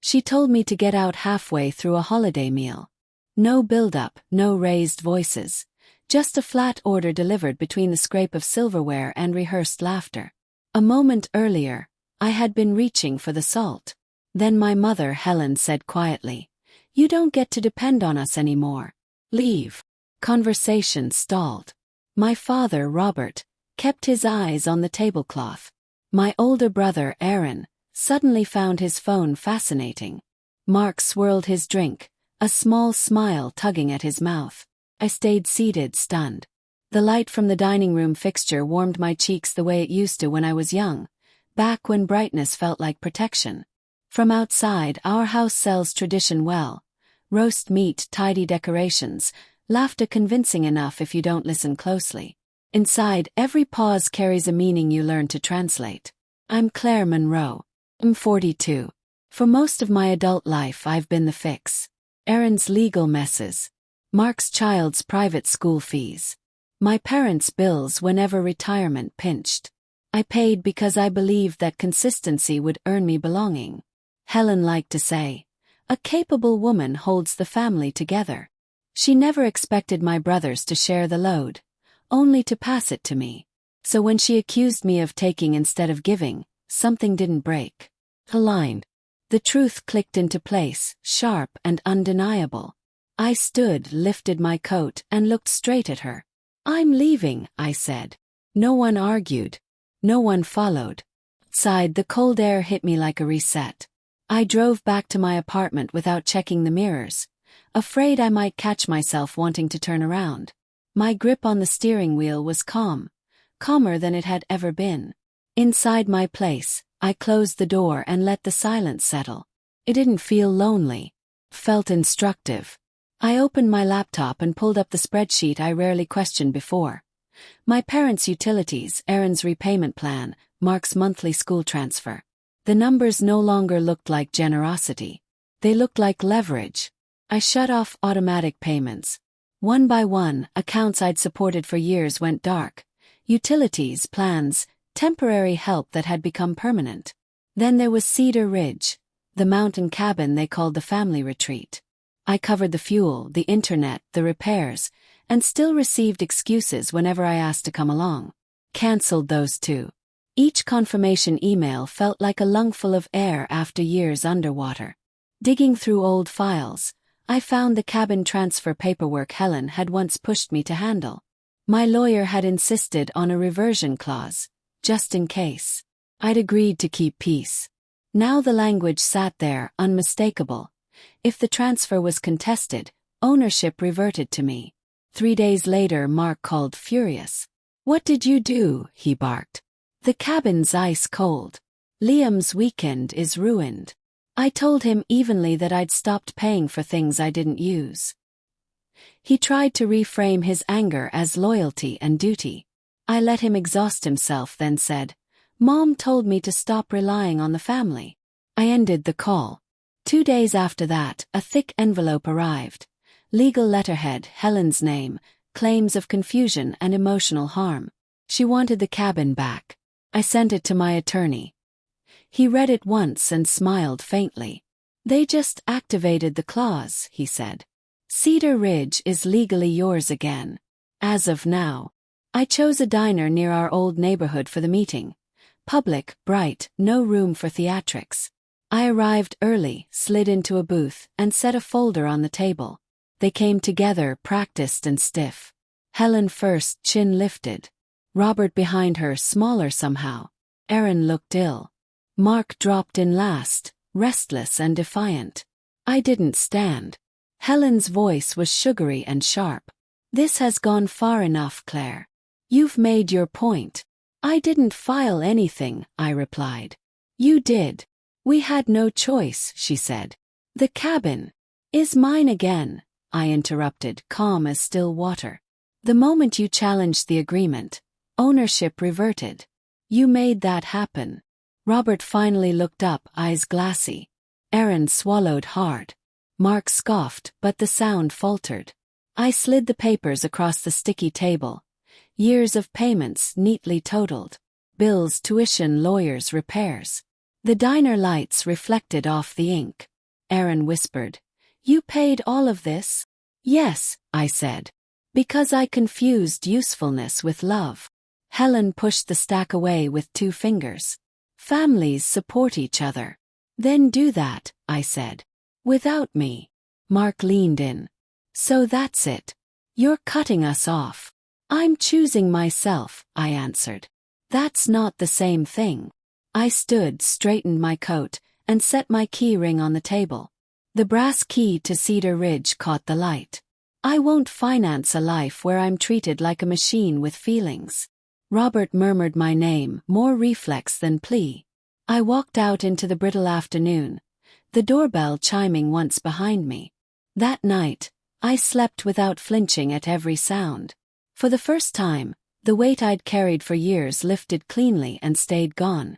She told me to get out halfway through a holiday meal. No build-up, no raised voices. Just a flat order delivered between the scrape of silverware and rehearsed laughter. A moment earlier, I had been reaching for the salt. Then my mother, Helen, said quietly, "You don't get to depend on us anymore. Leave." Conversation stalled. My father, Robert, kept his eyes on the tablecloth. My older brother, Aaron, suddenly found his phone fascinating. Mark swirled his drink, a small smile tugging at his mouth. I stayed seated, stunned. The light from the dining room fixture warmed my cheeks the way it used to when I was young, back when brightness felt like protection. From outside, our house sells tradition well. Roast meat, tidy decorations, laughter convincing enough if you don't listen closely. Inside, every pause carries a meaning you learn to translate. I'm Claire Monroe. I'm 42. For most of my adult life I've been the fix. Aaron's legal messes. Mark's child's private school fees. My parents' bills whenever retirement pinched. I paid because I believed that consistency would earn me belonging. Helen liked to say, "A capable woman holds the family together." She never expected my brothers to share the load, only to pass it to me. So when she accused me of taking instead of giving, something didn't break. Aligned. The truth clicked into place, sharp and undeniable. I stood, lifted my coat, and looked straight at her. "I'm leaving," I said. No one argued. No one followed. Outside, the cold air hit me like a reset. I drove back to my apartment without checking the mirrors, afraid I might catch myself wanting to turn around. My grip on the steering wheel was calm, calmer than it had ever been. Inside my place, I closed the door and let the silence settle. It didn't feel lonely. It felt instructive. I opened my laptop and pulled up the spreadsheet I rarely questioned before. My parents' utilities, Aaron's repayment plan, Mark's monthly school transfer. The numbers no longer looked like generosity. They looked like leverage. I shut off automatic payments. One by one, accounts I'd supported for years went dark. Utilities, plans, temporary help that had become permanent. Then there was Cedar Ridge, the mountain cabin they called the family retreat. I covered the fuel, the internet, the repairs, and still received excuses whenever I asked to come along. Cancelled those too. Each confirmation email felt like a lungful of air after years underwater. Digging through old files, I found the cabin transfer paperwork Helen had once pushed me to handle. My lawyer had insisted on a reversion clause, just in case. I'd agreed to keep peace. Now the language sat there, unmistakable. If the transfer was contested, ownership reverted to me. 3 days later, Mark called furious. "What did you do?" he barked. "The cabin's ice cold. Liam's weekend is ruined." I told him evenly that I'd stopped paying for things I didn't use. He tried to reframe his anger as loyalty and duty. I let him exhaust himself, then said, "Mom told me to stop relying on the family." I ended the call. 2 days after that, a thick envelope arrived. Legal letterhead, Helen's name, claims of confusion and emotional harm. She wanted the cabin back. I sent it to my attorney. He read it once and smiled faintly. "They just activated the clause," he said. "Cedar Ridge is legally yours again. As of now." I chose a diner near our old neighborhood for the meeting. Public, bright, no room for theatrics. I arrived early, slid into a booth, and set a folder on the table. They came together, practiced and stiff. Helen first, chin lifted. Robert behind her, smaller somehow. Aaron looked ill. Mark dropped in last, restless and defiant. I didn't stand. Helen's voice was sugary and sharp. "This has gone far enough, Claire. You've made your point." "I didn't file anything," I replied. "You did." "We had no choice," she said. "The cabin is mine again," I interrupted, calm as still water. "The moment you challenged the agreement, ownership reverted. You made that happen." Robert finally looked up, eyes glassy. Aaron swallowed hard. Mark scoffed, but the sound faltered. I slid the papers across the sticky table. Years of payments neatly totaled. Bills, tuition, lawyers, repairs. The diner lights reflected off the ink. Aaron whispered. You paid all of this? Yes, I said. Because I confused usefulness with love. Helen pushed the stack away with 2 fingers. Families support each other. Then do that, I said. Without me. Mark leaned in. So that's it. You're cutting us off. I'm choosing myself, I answered. That's not the same thing. I stood, straightened my coat, and set my key ring on the table. The brass key to Cedar Ridge caught the light. I won't finance a life where I'm treated like a machine with feelings. Robert murmured my name, more reflex than plea. I walked out into the brittle afternoon, the doorbell chiming once behind me. That night, I slept without flinching at every sound. For the first time, the weight I'd carried for years lifted cleanly and stayed gone.